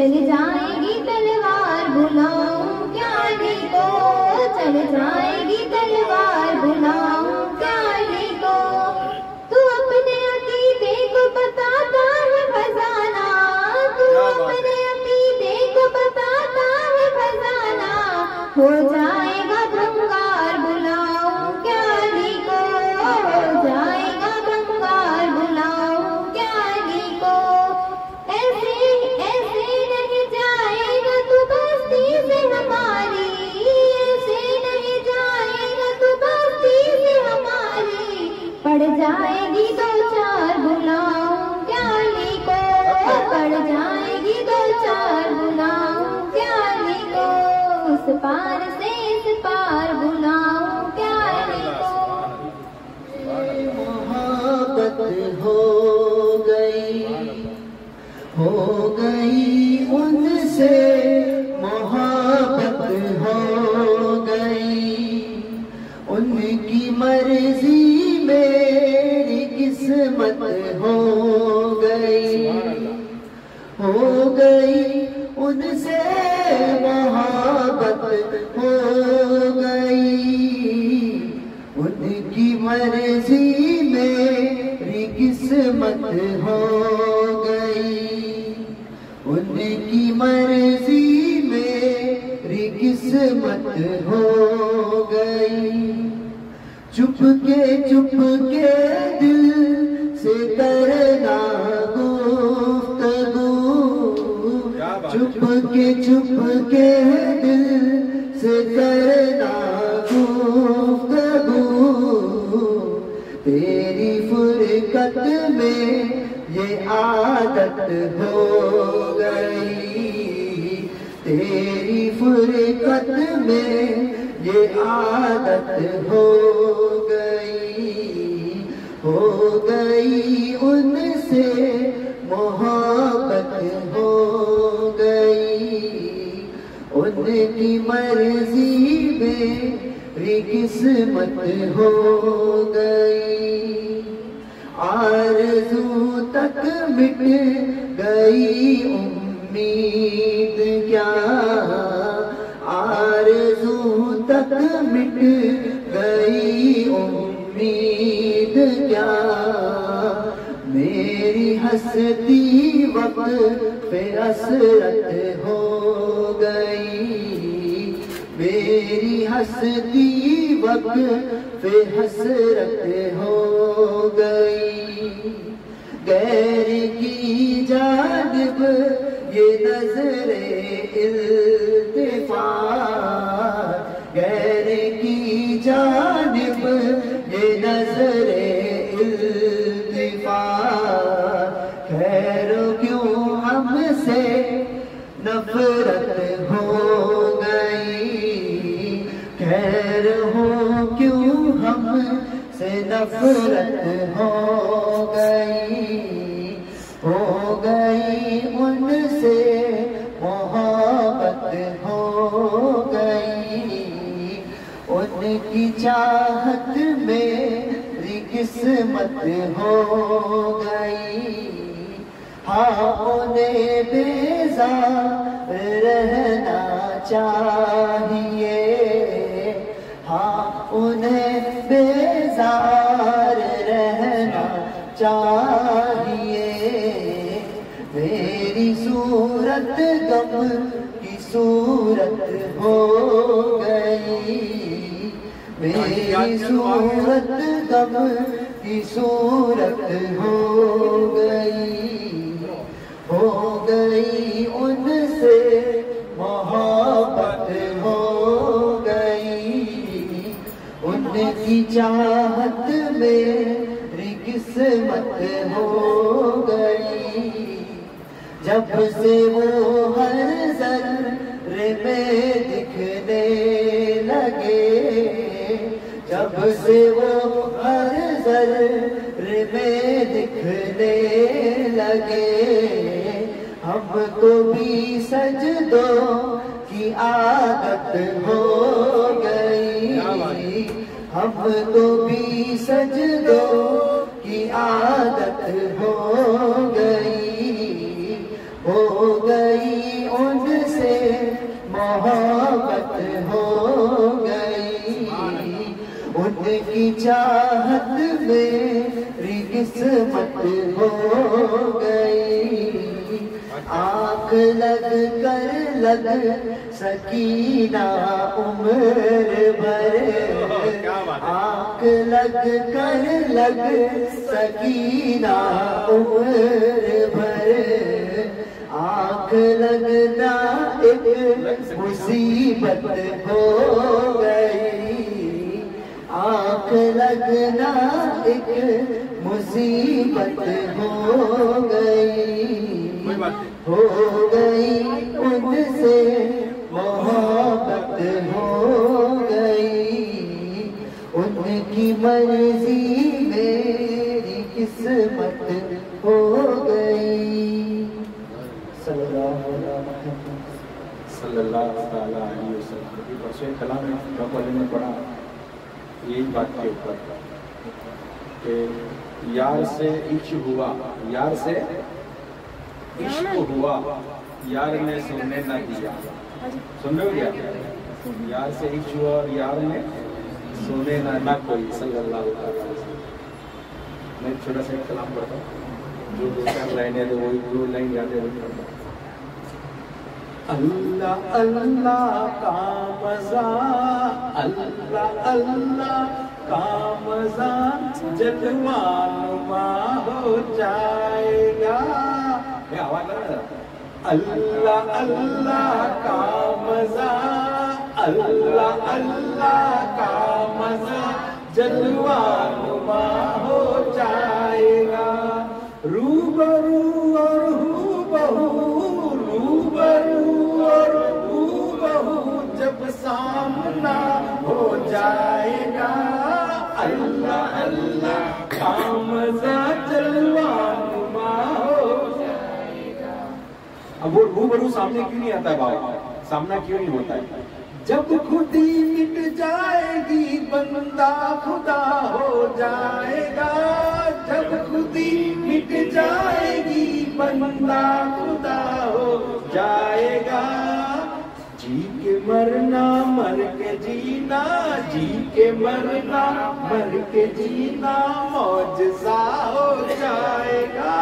चल जाएगी तलवार बुलाऊं क्या अली को, चल जाएगी तलवार बुलाऊं क्या अली को। तू अपने अकीदे को बताता है खजाना, तू अपने अकीदे को बताता है खजाना। हो जाएगा भंगार बुलाऊं क्या अली को, हो जाएगा भंगार बुलाऊं क्या अली को। ऐसे ऐसे नहीं जाएगा तू बस्ती से हमारी, ऐसे नहीं जाएगा तू बस्ती से हमारी। पड़ जाएगी दो चार बुलाऊं क्या अली को, पड़ जाएगी दो चार बुलाऊं क्या अली को। उस पार से इस पार बुलाऊं क्या अली को। मोहब्बत हो गई उनसे, मोहब्बत हो गई। उनकी मर्जी मेरी किस्मत हो गई उनसे मोहब्बत हो गई। उनकी मर्जी मेरी किस्मत हो गई, उनकी मर्जी मेरी किस्मत हो गई। चुपके दिल से करना गुफ्तगू, चुपके दिल से करना गुफ्तगू। तेरी फुरकत में ये आदत हो गई, तेरी फुरकत में ये आदत हो गई उनसे मोहब्बत हो गई। उनकी मर्जी मेरी किस्मत हो गई। आरज़ू तक मिट गई उम्मीद क्या, आरज़ू तक मिट गई उम्मीद क्या। मेरी हस्ती वक्त पे असरत हो गई, मेरी हस्ती वक्त पे हसरत हो गई। गैर की जानिब ये नजरे इल्तिफात, गैर की जानिब ये नजरे इल्तिफात। खैर क्यों हमसे नफरत हो गई, खैर हो क्यों हमसे नफरत हो गई उनसे मोहब्बत हो गई। उनकी चाहत मेरी किस्मत हो गई। हाँ उन्हें बेजार रहना चाहिए, हाँ उन्हें बेजार रहना चाहिए। मेरी सूरत गम की सूरत हो गई, मेरी सूरत गम की सूरत हो गई उनसे मोहब्बत हो गई। उनकी चाहत मेरी किस्मत हो गई। जब से वो हर ज़र्रे में दिखने लगे, जब से वो हर ज़र्रे में दिखने लगे। हमको भी सजदों की आदत हो गई, हमको भी सजदों की आदत हो गई हो गई। आँख लग कर लग सकी ना उम्र भर, आँख लग कर लग सकी ना उम्र भर। आँख लगना एक मुसीबत हो गई, आँख लगना एक मुसीबत हो गई। हो गई उनसे मोहब्बत हो गई, उनकी मर्जी मेरी किस्मत हो गई। सल्लल्लाहु अलैहि वसल्लम। परसों कलाम में डॉक्टर ने पढ़ा यही बात के ऊपर कि यार से इश्क हुआ, यार से इश्क हुआ, यार ने सुनने न दिया। सुन रहे हो क्या? यार से इश्क हुआ और यार ने सुने ना कोई। सल्लल्लाहु अलैहि वसल्लम। मैं छोटा सा एक कलाम पढ़ता हूँ, जो दो चार लाइनें तो वही दो लाइन याद है वही पढ़ता हूँ। अल्लाह अल्लाह का मज़ा, अल्लाह अल्लाह का मज़ा जलवानुमा हो जाएगा। आवाज अल्लाह अल्लाह का मज़ा, अल्लाह अल्लाह का मज़ा जलवानुमा हो जाएगा। रूबरू और हूबहू, रूबरू और हूबहू जब सामना हो जाएगा। अल्लाह अल्लाह का मज़ा जलवानुमा हो जाएगा। अब वो रूबरू सामने क्यों नहीं आता है बाबा? सामना क्यों नहीं होता है? जब खुद ही मिट जाएगी बंदा खुदा हो जाएगा। जब खुद ही मिट जाएगी बंदा खुदा हो जाएगा। जी के मरना मर के जीना, जी के मरना मर के जीना मौजज़ा हो जाएगा।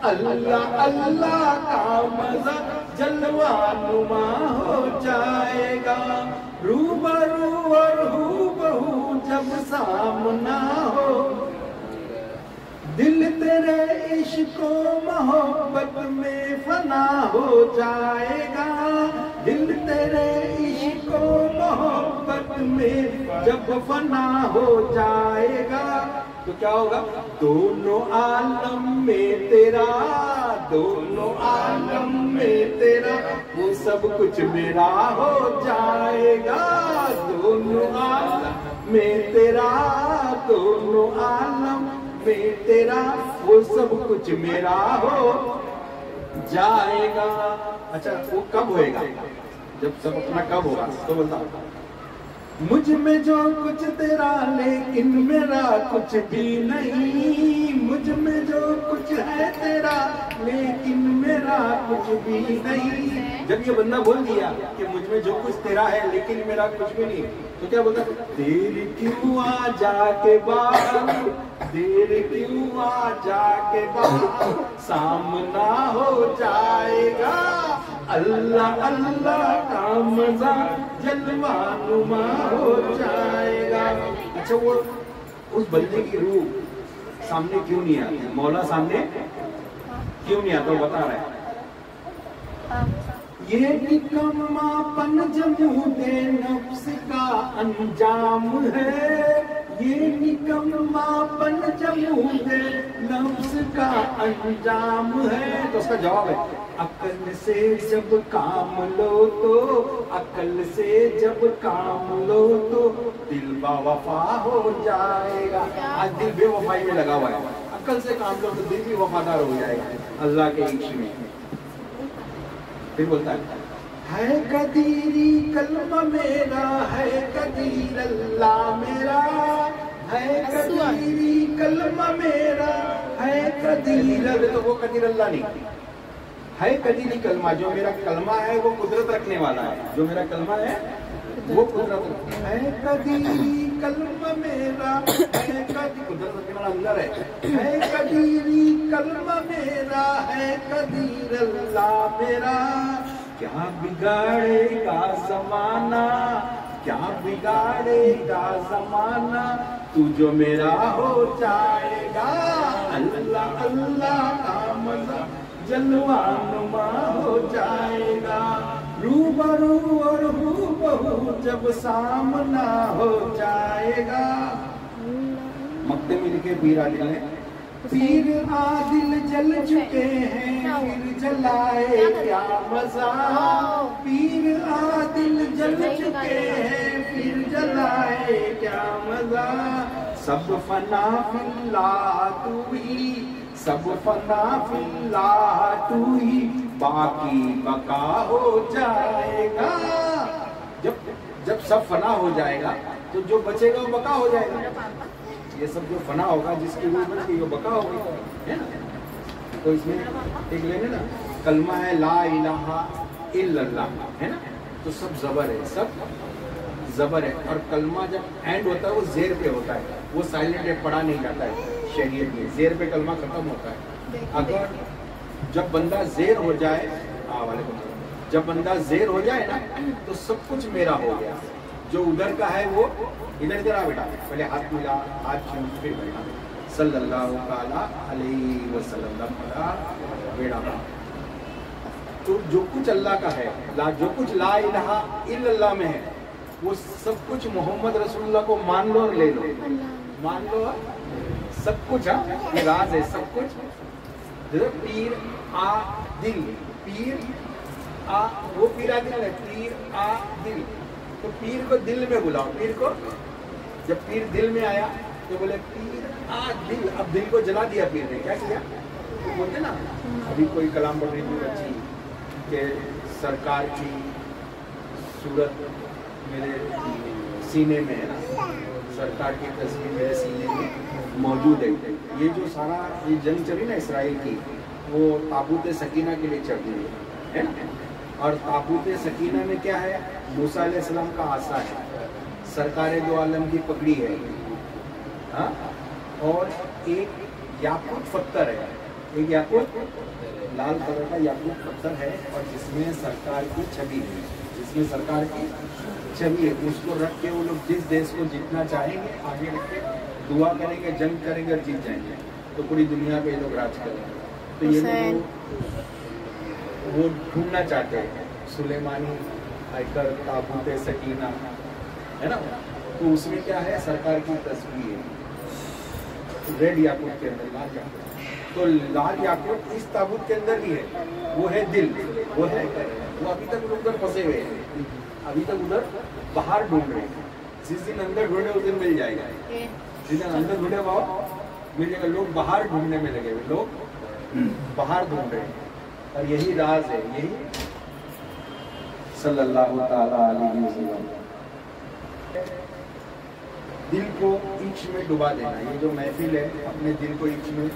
अल्लाह अल्लाह का मज़ा जलवानुमा हो जाएगा। रूबरू और हूबहू जब सामना हो, दिल तेरे इश्क़ो मोहब्बत में फना हो जाएगा। दिल तेरे इश्क़ो मोहब्बत में जब फना हो जाएगा तो क्या होगा? दोनों आलम में तेरा, दोनों आलम में तेरा वो सब कुछ मेरा हो जाएगा। दोनों आलम में तेरा, दोनों आलम में तेरा वो सब कुछ मेरा हो जाएगा। अच्छा वो कब होएगा? जब सब अपना कब होगा तो बोलता मुझ में जो कुछ तेरा लेकिन मेरा कुछ भी नहीं। मुझ में जो कुछ है तेरा लेकिन मेरा कुछ भी नहीं। जब ये बंदा बोल दिया कि मुझ में जो कुछ तेरा है लेकिन मेरा कुछ भी नहीं, तो क्या बोलता? देर क्यों आ जाके बाहर, देर क्यों आ जाके बाहर सामना हो जाएगा। अल्लाह अल्लाह का मज़ा जलवानुमा हो जाएगा। अच्छा वो उस बंदे की रूह सामने क्यों नहीं आती? मौला सामने क्यों नहीं आता? बता रहा है ये निकम्मापन जमूदे नफ्स का अंजाम है। ये निकम्मापन जमूदे नफ्स का अंजाम है। तो उसका जवाब है अक्ल से जब काम लो तो, अक्ल से जब काम लो तो दिल बावफा हो जाएगा। आज दिल बेवफाई में लगा हुआ है। अक्ल से काम लो तो दिल भी वफादार हो जाएगा अल्लाह के इश्क में। फिर बोलता है कदीरी कलमा मेरा है कदीर अल्लाह मेरा, है कदीरी कलमा मेरा है कदीर। तो वो कदीर अल्लाह नहीं है, कदीरी कलमा। जो मेरा कलमा है वो कुदरत रखने वाला है। जो मेरा कलमा है वो कुदरत है। कदीरी कलम मेरा है कदीर अंदर है कदीरी कलम मेरा है कदीर अल्लाह मेरा। क्या बिगाड़ेगा जमाना, क्या बिगाड़ेगा जमाना, तू जो मेरा हो जाएगा। अल्लाह अल्लाह का मजा जलवा नुमा हो जाएगा। रूबरू और हूबहू जब सामना हो जाएगा। मक्ते में लिखे पीर आदिल ने, पीर आदिल जल चुके हैं फिर जलाए क्या मजा। पीर आदिल जल चुके हैं फिर जलाए क्या मजा। सब फना फिल्लाह तू ही, सब फना फिल्लाह तू ही, बाकी बका हो जाएगा। जब सब फना हो जाएगा तो जो बचेगा वो बका हो जाएगा। ये सब जो फना होगा, जिसकी रूह बच गई वो बका होगी, है ना। तो इसमें एक लेने ना, कलमा है ला इलाहा इल्लल्लाह, है ना। तो सब जबर है, सब जबर है। और कलमा जब एंड होता है वो जेर पे होता है, वो साइलेंट है, पढ़ा नहीं जाता है शरीयत में। जेर पे कलमा खत्म होता है। अगर जब बंदा जेर हो जाए, जब बंदा जेर हो जाए ना, तो सब कुछ मेरा हो गया। जो उधर का है वो इधर इधर आ बेटा, पहले हाथ मिला, हाथ छू, फिर बैठा। सल्लल्लाहु अलैहि वसल्लम का बेड़ा। तो जो कुछ अल्लाह का है, जो कुछ ला इलाहा इल्लल्लाह में है, वो सब कुछ मोहम्मद रसूलुल्लाह को मान लो और ले लो, मान लो सब कुछ। हाँ, राज है सब कुछ। पीर आ दिल, पीर आ, वो पीर आ दिल है, पीर आ दिल। तो पीर को दिल में बुलाओ। पीर को जब पीर दिल में आया तो बोले पीर आ दिल। अब दिल को जला दिया पीर ने। क्या किया? तो बोलते ना, अभी कोई कलाम पढ़ रही थी बच्ची के सरकार की सूरत मेरे सीने में है ना, सरकार की तस्वीर मेरे सीने में मौजूद है। ये जो सारा ये जंग चली ना इसराइल की, वो ताबूत सकीना के लिए चल रही है ना। और ताबूत सकीना में क्या है? मूसा अलैहिस्सलाम का आसा है, सरकार दो आलम की पगड़ी है, हाँ? और एक याकूत पत्थर है, एक याकूत लाल कलर का याकूत पत्थर है, और जिसमें सरकार की छवि है, जिसमें सरकार की छवि है। उसको रख के वो लोग जिस देश को जीतना चाहेंगे आगे रख के दुआ करेंगे, जंग करेंगे और जीत जाएंगे। तो पूरी दुनिया पे ये लोग राज करेंगे। तो ये लोग वो ढूंढना चाहते हैं सुलेमानी आयकर ताबूत सकीना, है ना। तो उसमें क्या है? सरकार की तस्वीर रेड याकूत के अंदर, लाल याकूत। तो लाल याकूत इस ताबूत के अंदर ही है, वो है दिल, वो है, वो अभी तक उधर फंसे हुए हैं, अभी तक उधर बाहर ढूंढ रहे हैं। जिस दिन अंदर ढूंढे उस दिन मिल जाएगा, जिस दिन अंदर ढूंढे वो मिल जाएगा। लोग बाहर ढूंढने में लगे हुए, लोग बाहर ढूंढ रहे हैं। और यही राज है, यही सल्लल्लाहु ताला अलैहि वसल्लम। दिल को इश्क में डुबा देना, ये जो महफिल है अपने दिल को इश्क में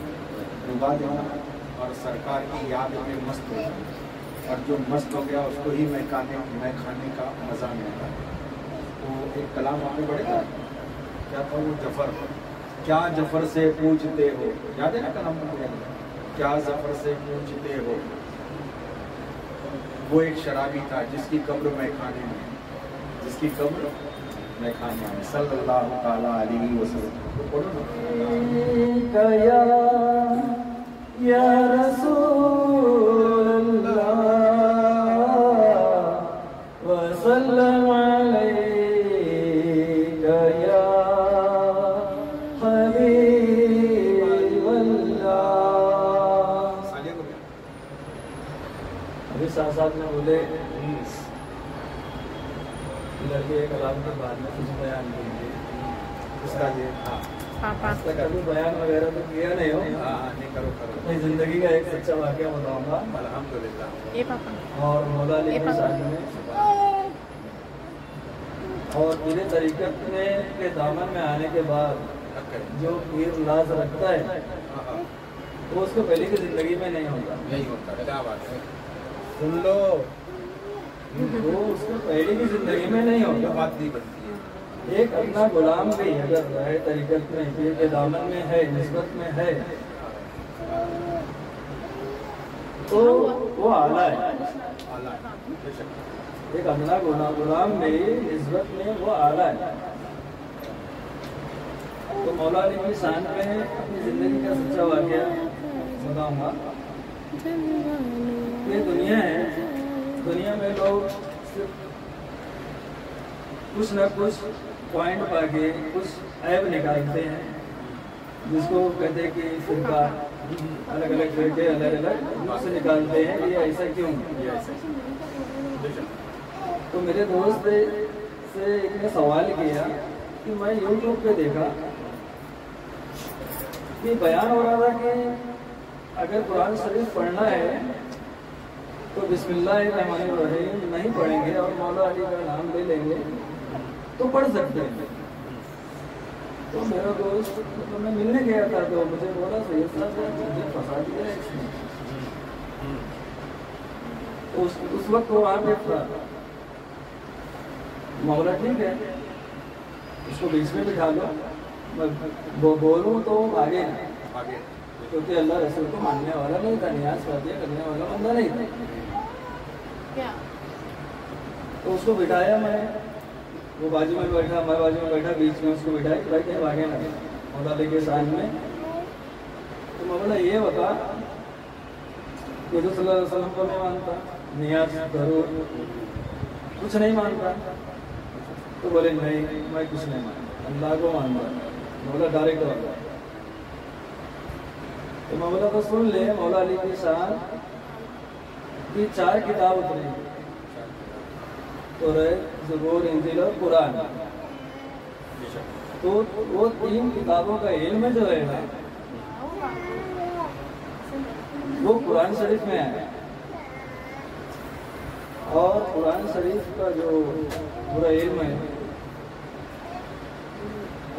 डुबा देना और सरकार की याद में मस्त हो जाना। और जो मस्त हो गया उसको ही मैं खाने का मज़ा मिलता है। तो एक कलाम आपने पढ़ा, क्या था वो? जफर, क्या जफर से पूछते हो, याद है ना कलाम? क्या जफर से पूछते हो। वो एक शराबी था जिसकी कब्र मैं खाने में, जिसकी कब्र मैं खाने में। सल्लल्लाहु ताला अलैहि वसल्लम। या रसूल अल्लाह वसल्लम अलैका या हबीब अल्लाह। अभी साथ में बोले लड़के कलाम के बाद में कुछ बयान कीजिए। इसका ये पापा कभी बयान वगैरह तो किया नहीं हो? नहीं, करो अपनी जिंदगी का एक सच्चा वाकया बताऊंगा अल्हम्दुलिल्लाह। ये पापा और मौला अली साहब ने और पूरे तरीक़त में के दामन में आने के बाद जो पीर लाज रखता है वो उसको पहले की जिंदगी में नहीं होता। क्या बात है, सुन लो, वो उसको पहले की जिंदगी में नहीं होता, बात नहीं बनती है। एक अपना गुलाम भी अगर रहे तरीकत में, पीर के दामन में है, निस्बत में है, तो वो आला है। एक अपना गुलाम भी निस्बत में वो आला है। तो मौला अली की शान में अपनी जिंदगी का सच्चा वाकया बताऊंगा। ये दुनिया है, दुनिया में लोग सिर्फ कुछ न कुछ पॉइंट पाके कुछ ऐब निकालते हैं, जिसको कहते हैं कि फिरका, अलग अलग फिरके अलग अलग से निकालते हैं, ये ऐसा क्यों, ये ऐसा। तो मेरे दोस्त से एक ने सवाल किया कि मैं यूट्यूब पे देखा कि बयान हो रहा था कि अगर कुरान शरीफ पढ़ना है तो बिस्मिल्लाहिर्रहमानिर्रहीम नहीं पढ़ेंगे और मौला अली का नाम ले लेंगे तो पढ़ सकते हैं। तो मेरा दोस्त, तो मैं मिलने गया था, तो मुझे बोला सैयद साहब मुझे फंसा दिया है इसमें। उस वक्त वो वहाँ पे था। मौला ठीक है, उसको बीच में बिठा लो, मैं बोलूँ तो आगे ना, क्योंकि अल्लाह रसूल को मानने वाला नहीं था, नियाज वादिया करने वाला बंदा नहीं था। तो उसको बिठाया मैं, वो बाजू में बैठा, मैं बाजू में बैठा, बीच में उसको बिठाया कि भाई कहीं भागे ना मौला अली के साथ में। तो मैं बोला ये बता कि जो सल्लल्लाहु अलैहि वसल्लम को नहीं मानता, नियाज करो, कुछ नहीं मानता। तो बोले नहीं मैं कुछ नहीं मानता, अल्लाह को मानता। बोला डायरेक्ट वाला। तो मैं बोला तो सुन ले, मौला अली की शान की 4 किताब उतरी, तौरात, ज़बूर, इंजील और कुरान। तो वो 3 किताबों का इल्म जो है ना, वो कुरान शरीफ में है। और कुरान शरीफ का जो पूरा इल्म है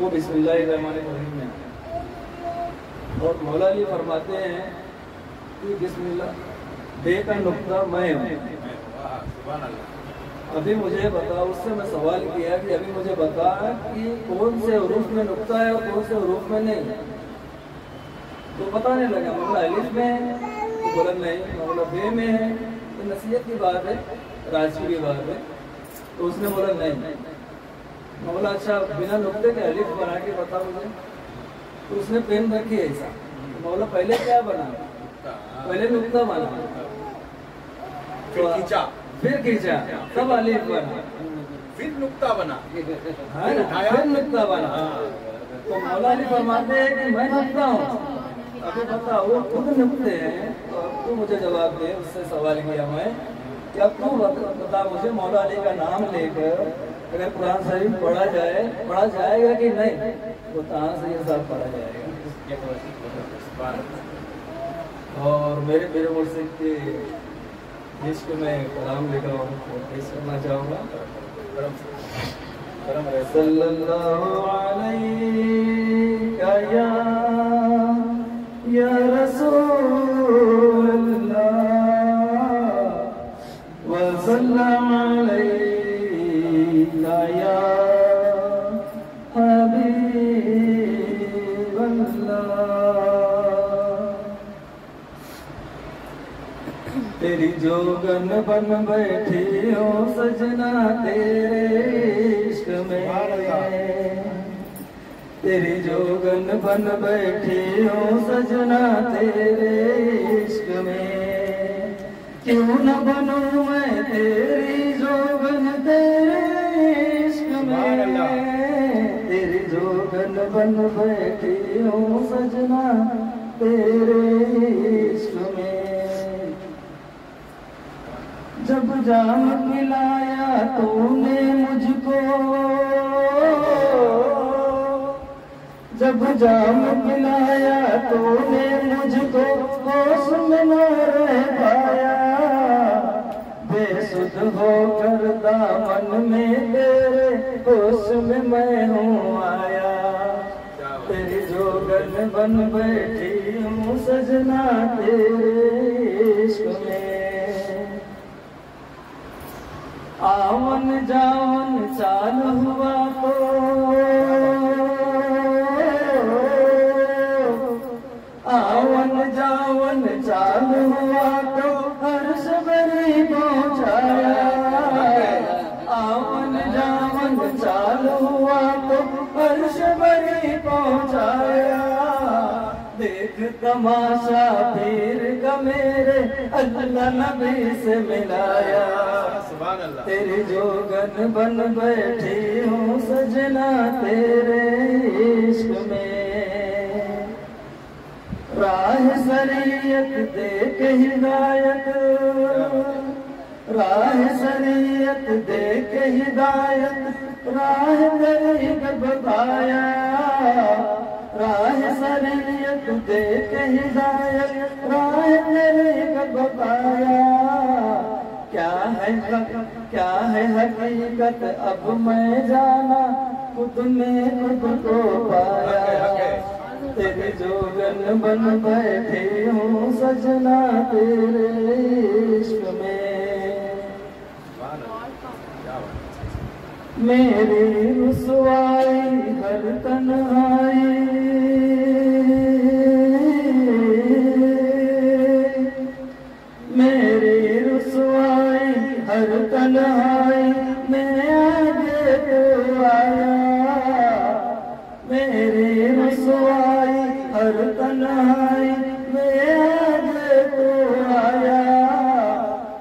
वो बिस्मिल्लाहिर्रहमानिर्रहीम में है। और मौला अली फरमाते हैं कि बिस्मिल्लाह बे का नुक्ता मैं हूँ। अभी मुझे बता, उससे मैं सवाल किया कि अभी मुझे बता कि कौन से हुरूफ में नुक्ता है और कौन से हुरूफ में नहीं। तो बताने लगा, मौला अलिफ में है, तो बोला नहीं, मौला बे में है। तो नसीहत की बात है, राजी की बात है। तो उसने बोला नहीं। मौला अच्छा बिना नुक्ते के अलिफ बना के बता मुझे। तो उसने पेन रखी ऐसा। मौला पहले क्या बना, पहले नुक्ता बना, फिर खींचा, तब अलिफ बना, फिर नुक्ता बना, फिर नुक्ता बना। तो मौला अली फरमाते हैं कि मैं नुक्ता हूँ। अभी बताओ, वो खुद नुक्ते हैं। तो अब तू मुझे जवाब दे। उससे सवाल किया मैं कि अब तू बता मुझे, मौला अली का नाम लेकर अगर कुरान शरीफ पढ़ा जाएगा कि नहीं? वो कहाँ से ये सब पढ़ा जाएगा? और मेरे मुर्शिद के इश्क में कलाम लिखा हूँ, पेश करना चाहूँगा। सल्लल्लाहु अलैका या रसूल अल्लाह व सल्लम अलैका या हबीब अल्लाह। तेरी जोगन बन बैठी हो सजना तेरे इश्क में, तेरी जोगन बन बैठी हो सजना तेरे इश्क में। क्यों न बनूं मैं तेरी जोगन तेरे इश्क में, तेरी जोगन बन बैठी हो सजना तेरे इश्क में। जब जाम पिलाया तूने मुझको, जब जाम पिलाया तूने मुझको, होश में न रह पाया। बेसुध होकर दामन में तेरे होश में मैं हूँ आया। तेरी जोगन बन बैठी हूँ सजना तेरे इश्क में। आवन जावन चाल हुआ तो जावन चालू हुआ तो हर्ष भरी पहुँचाया, आवन जावन चालू हुआ तो हर्ष भरी पहुँचाया। देख तमाशा फिर का मेरे अल्लाह नबी से मिलाया, तेरी जोगन बन बैठी हूँ सजना तेरे इश्क में। राह शरीयत देख हिदायत, राह शरीयत देख हिदायत, राह तरीक बताया, राह शरीयत देख हिदायत, राह तरीक बताया। क्या है हक क्या है हकीकत अब मैं जाना, खुद में खुद को पाया, तेरे जोगन बन बैठे हूँ सजना तेरे इश्क में। मेरी रुसवाई हर तन्हाई, मेरी रुसवाई हर तन्हाई में आगे तो आया, मेरी रुसवाई हर तन्हाई में आगे तो आया।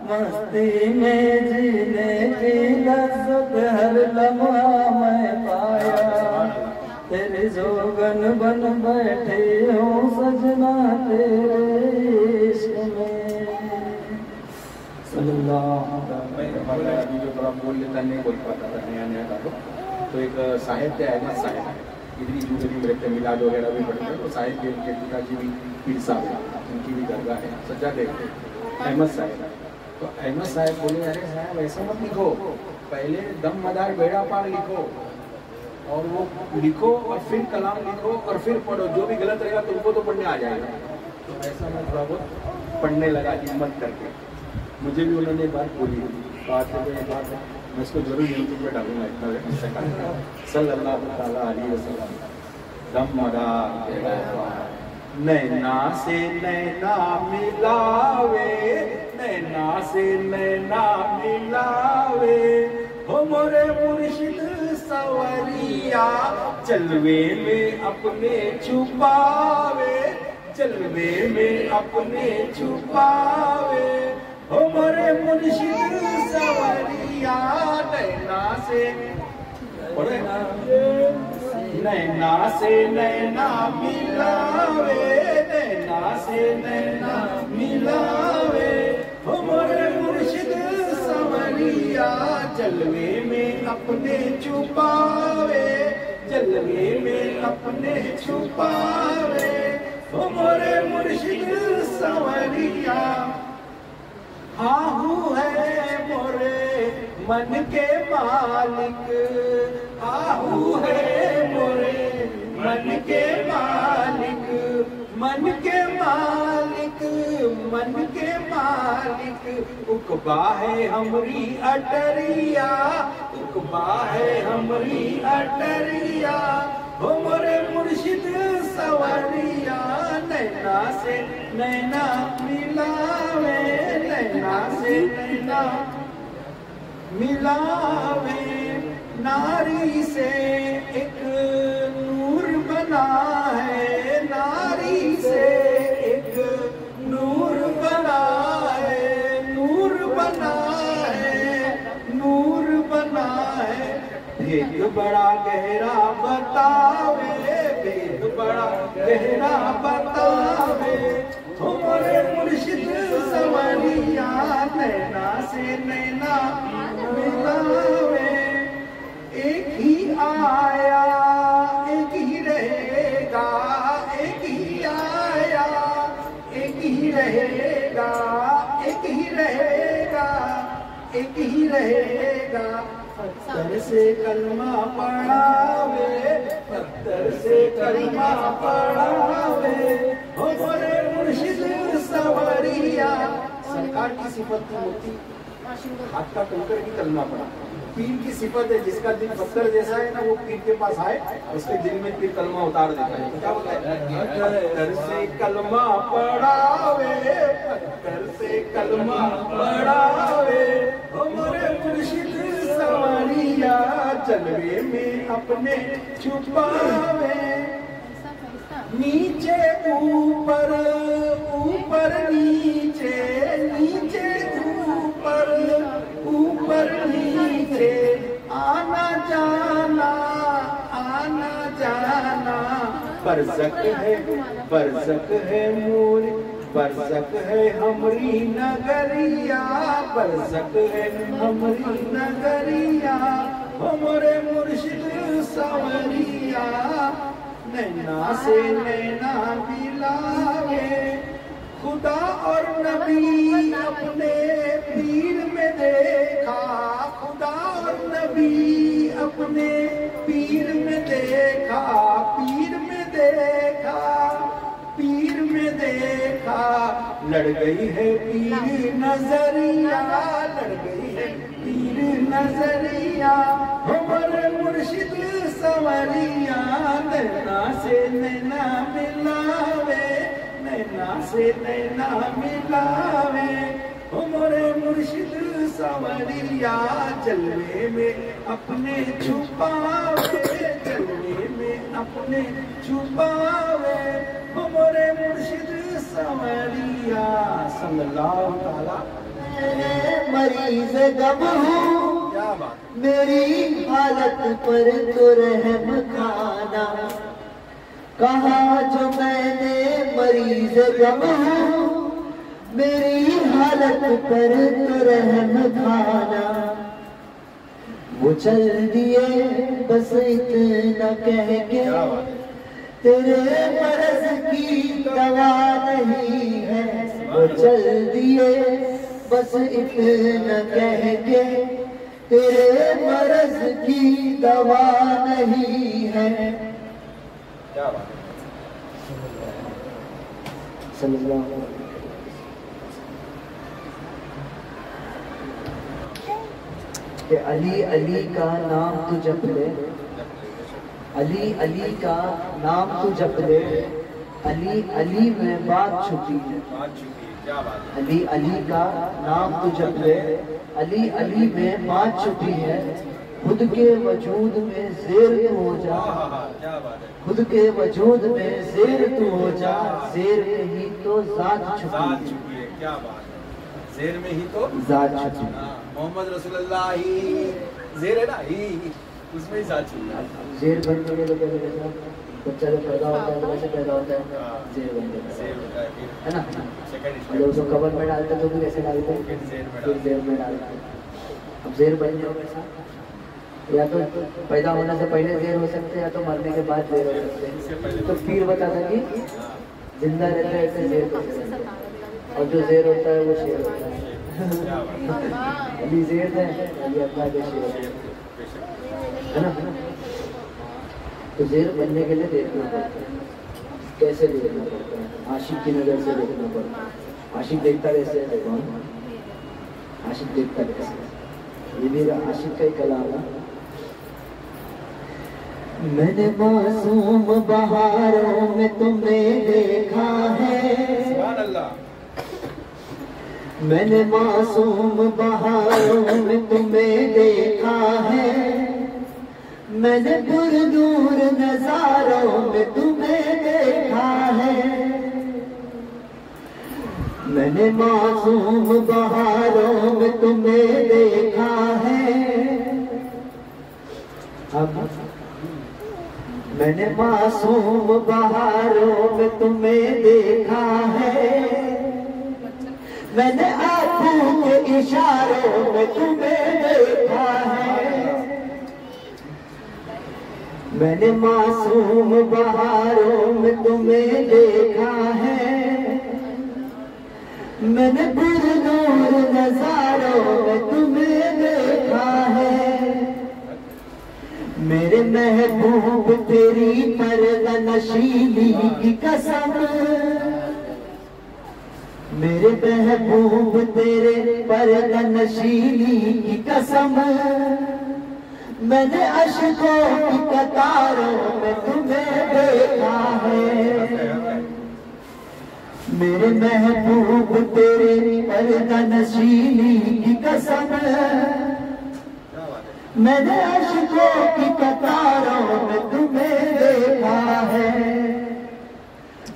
मस्ती में जीने की लज्जत हर लम्हा मैं पाया, तेरे जोगन बन बैठे हूँ सजना तेरे इश्क में। अभी जो थोड़ा बोल लेता नहीं बोल पाता था नया नया था तो एक साहित्य अहमद साहिब है, इधरी जूगरी रहते मिलाद वगैरह भी पढ़ते हैं, तो साहिब के पिताजी भी पीर साहब है, उनकी भी दरगाह है सज्जा देखते अहमद साहिब। तो अहमद साहब बोले अरे साहब ऐसा मत लिखो, पहले दम मदार बेड़ा पार लिखो और वो लिखो और फिर कलाम लिखो और फिर पढ़ो, जो भी गलत रहेगा तुमको तो पढ़ने आ जाएगा। तो ऐसा मैं थोड़ा बहुत पढ़ने लगा हिम्मत करके। मुझे भी उन्होंने बात बोली, बात है ये बात है, मैं इसको जरूर यूट्यूब पे डालूंगा इतना सल्लल्लाहु अलैहि वसल्लम। दम मदार नैना से नैना मिलावे, नैना से नैना मिलावे, हो मोरे मुर्शिद सवरिया, जलवे में अपने छुपावे, जलवे में अपने छुपावे, हो मोरे मुर्शिद सवरिया। नैना से नैना से नैना मिलावे, नैना से नैना मिलावे, हो मोरे मुर्शिद सवरिया, जलवे में अपने छुपावे, जलवे में अपने छुपावे, हो मोरे मुर्शिद सवरिया। आहू है मोरे मन के मालिक, आहू है मोरे मन के मालिक, मन के मालिक, मन के मालिक। उकबा है हमरी अटरिया, उकबा है हमरी अटरिया, हो मोरे मुर्शिद सवरिया। नैना से नैना मिलावे, नैना से नैना मिलावे, नारी से एक नूर बना है, नारी से एक नूर बना है, नूर बना है, नूर बना है। भेद बड़ा गहरा बतावे, भेद बड़ा गहरा बतावे, हो मोरे मुर्शिद सवरिया। नैना से नैना मिलावे, एक ही आया एक ही रहेगा, एक ही आया एक ही रहेगा, एक ही रहेगा, एक ही रहेगा। पत्थर से कलमा पढ़ावे, पत्थर से कलमा पढ़ावे, हो मोरे मुर्शिद सवरिया। सरकार की सिफत होती हाथ का कंकर की कलमा पड़ा, पीर की सिफत है, जिसका दिल पत्थर जैसा है ना, वो पीर के पास आए, उसके दिल में पीर कलमा उतार देता है। क्या बोलता है? पत्थर से कलमा पढ़ावे, पत्थर से कलमा पढ़ावे, हमारे मुर्शिद सवारिया जलवे में अपने छुपावे। नीचे ऊपर, ऊपर नीचे, नीचे ऊपर, ऊपर नीचे, आना जाना, आना जाना, बरसक है, बरसक है मोर, बरसक है हमरी नगरिया, बरसक है हमरी नगरिया, हमरे मुर्शिद सवरिया नैना से नैना मिलावे। खुदा और नबी अपने पीर में देखा, खुदा और नबी अपने पीर में देखा, पीर में देखा, पीर में देखा, लड़ गई है पीर नजरिया, लड़ गई है पीर नजरिया, हमारे मुर्शिद सवरिया नैना से नैना मिलावे, नैना से नैना मिलावे, हमारे मुर्शिद सवरिया जलवे में अपने छुपावे, जलवे में अपने छुपावे, हमारे मुर्शिद सवरिया सल्लल्लाहु अलैहि। मरीज गम हूँ, क्या बात, मेरी हालत पर तो रहम खाना, कहा जो मैंने मरीज गम हूँ, मेरी हालत पर तो रहम खाना। वो चल दिए बस इतना कह के, तेरे मर्ज की दवा नहीं है। वो चल दिए बस इतना कह के, तेरे मर्ज की दवा नहीं है। क्या बात सल्लल्लाहु कि अली अली का नाम तू जप ले, अली अली का नाम तू जप ले, अली अली में बात छुपी है। क्या बात है? अली अली का नाम तू जप ले, अली अली में बात छुपी है। खुद के वजूद में ज़ेर तू हो जा, क्या बात है? खुद के वजूद में ज़ेर तू हो जा, ज़ेर में ही तो ज़ात ज़ात छुपी छुपी है। क्या बात है? ज़ेर में ही तो ज़ात छुपी है। मोहम्मद रसूलुल्लाह ही ज़ेर है ना, ही उसमें ही ज़ात छुपी है। ज़ेर बनने के लिए कैसा बच्चा जब पैदा होता है तो वैसे पैदा होता है, ज़ेर बन जाता ज़ेर होता है, है ना। सेकंड लोग उसको कवर में डालते हैं तो भी कैसे डालते हैं, फिर ज़ेर में डालते हैं। अब ज़ेर बन जाओ कैसा, या तो पैदा होने से पहले ज़ेर हो सकते हैं, या तो मरने के बाद ज़ेर हो सकते हैं। तो पीर बताता कि जिंदा रहता है ऐसे ज़ेर हो सकता है, और जो ज़ेर होता है वो शेर होता है। अली ज़ेर है, अली अल्लाह के शेर है ना। तो ज़ेर बनने के लिए देखना पड़ता है। कैसे देखना पड़ता है? आशिक की नज़र से देखना पड़ता है। आशिक देखता कैसे है? कौन आशिक देखता कैसे? ये मेरा आशिक का ही कलाम है। मैंने मासूम बहारों में तुम्हें देखा है, सुभान अल्लाह। मैंने मासूम बहारों में तुम्हें देखा है, मैंने पुरनूर नजारों में तुम्हें देखा है। मैंने मासूम बहारों में तुम्हें देखा है, अब मैंने मासूम बहारों में तुम्हें देखा है, मैंने आंखों के इशारों में तुम्हें देखा है। मैंने मासूम बहारों में तुम्हें देखा है, मैंने पुरनूर नजारों में तुम्हें देखा है। मेरे महबूब तेरी पर्दा नशीली की कसम, मेरे महबूब तेरे पर्दा नशीली की कसम, मैंने अश्कों की कतारों में तुम्हें देखा है, मेरे महबूब तेरे पर्दा नशीनी की कसम, मैंने अश्कों की कतारों में तुम्हें देखा है,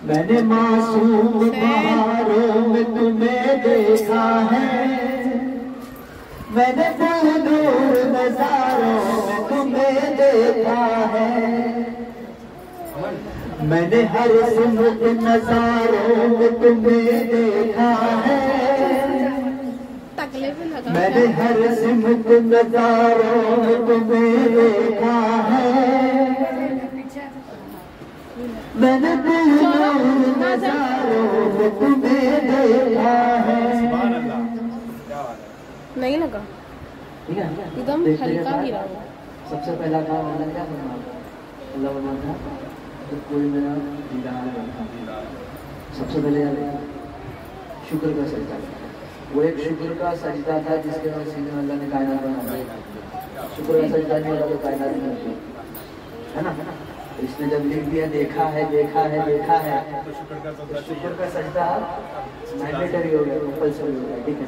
मैंने मासूम बहारों में तुम्हें देखा है, मैंने दूर नजारों में तुम्हें देखा है, मैंने हर सिमत नजारों में तुम्हें देखा है, मैंने हर सिमत नजारों में तुम्हें देखा है, मैंने दूर नजारों में तुम्हें देखा है। नहीं लगा, ठीक है, एकदम हल्का गिरा हुआ। सबसे पहला काम मैंने क्या करना, अल्लाह बना था तो कोई मेरा दीदार था। सबसे पहले याद है शुक्र का सजदा, वो एक शुक्र का सजदा था जिसके वसीले में अल्लाह ने कायनात बनाई। शुक्र का सजदा नहीं होगा तो कायनात नहीं होती, है ना। इसने जब लिख दिया देखा है देखा है देखा है, तो शुक्र का सजदा मैंडेटरी हो गया, कंपल्सरी हो गया। ठीक है,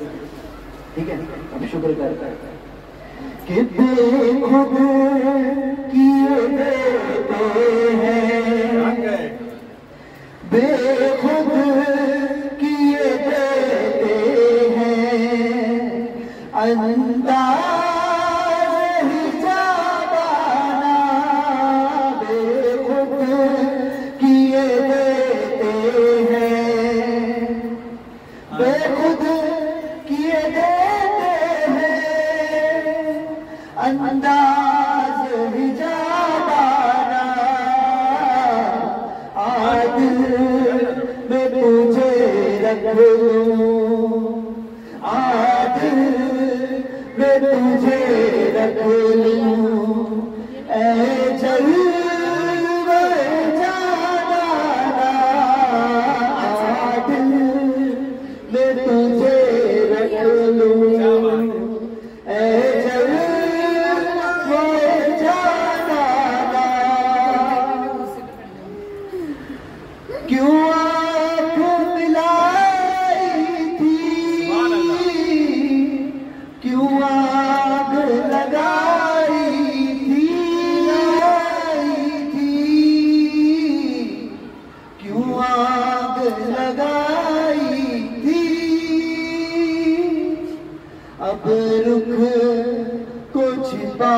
ठीक है, अब शुक्र कर कि बेखुद किए देते हैं, बेखुद किए देते हैं, अंदाज़ ही जाबाना बेखुद किए देते हैं, बेखुद किए देते हैं, अंदाज ही जाबाना, आज मैं तुझे रख लूं, आज मैं तुझे रख लूं, ऐ जलवे जाना, आज मैं तुझे रख लूं, ऐ जलवे जाना, क्यों आँख मिलाई थी, क्यों आग लगाई थी, क्यों आग लगाई थी, अब रुख को छिपा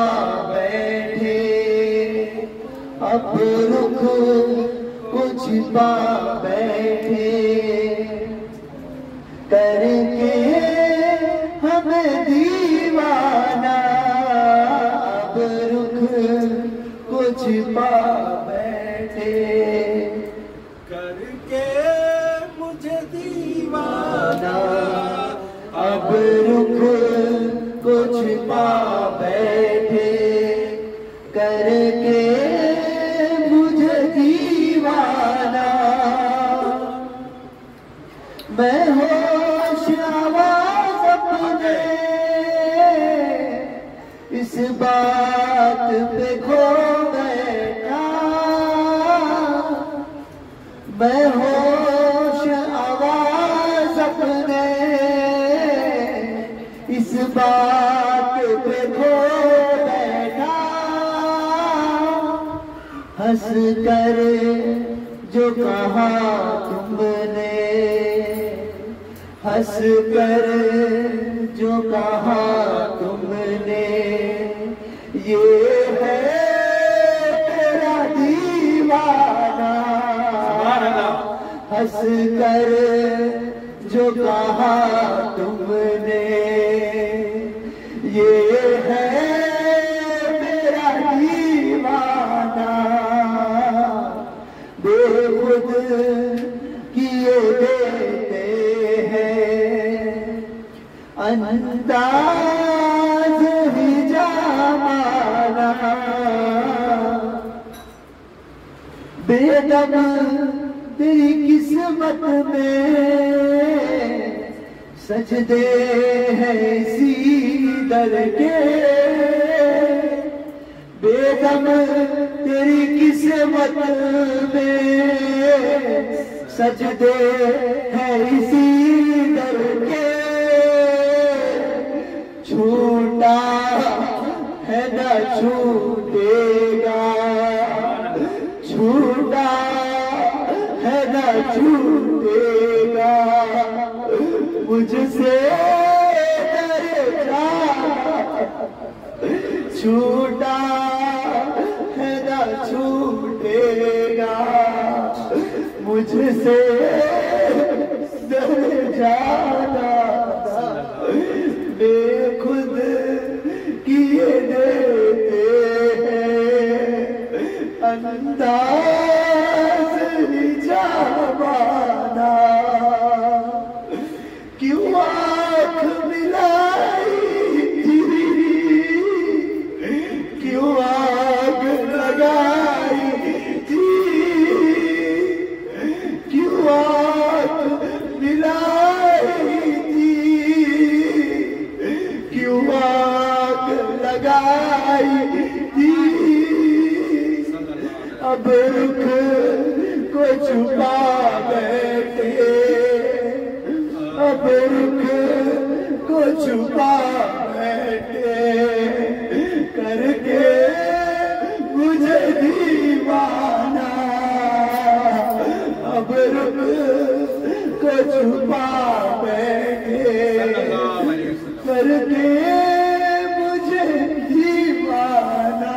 बैठे, अब रुख को छिपा बैठे, करके हमें दीवाना, अब रुख को छिपा बैठे, करके मुझे दीवाना, अब रुख को छिपा बैठे, करके मुझे दीवाना, मैं होश आवाज़ अपने इस बात पे खो बैठा, मैं होश आवाज़ अपने इस बात पे खो बैठा, हंस कर जो कहा तुमने, हंस कर जो कहा तुमने, ये है तेरा दीवाना, हंस कर जो कहा तुमने, ये है मेरा दीवाना, बेखुद किए देते हैं, अंदाज ही जामाना, बेदम तेरी किस्मत में सजदे हैं इसी दर के, बेदम तेरी किस्मत में सजदे है इसी दर के, छूटा है न छूटेगा, छूटा है न छूटेगा, मुझसे डर जाना, छूटा है न छूटेगा, मुझसे डर जाना, बेखुद किए देते हैं अंदाज निजामाना, क्यों आँख मिलाई थी, क्यों आग लगाई थी, क्यों आग मिलाई थी, क्यों आग लगाई थी, अब रुख को छुपा बैठे, अब रुख को छुपा बैठे, करके मुझे दीवाना, अब रुख को छुपा बैठे, करके मुझे दीवाना।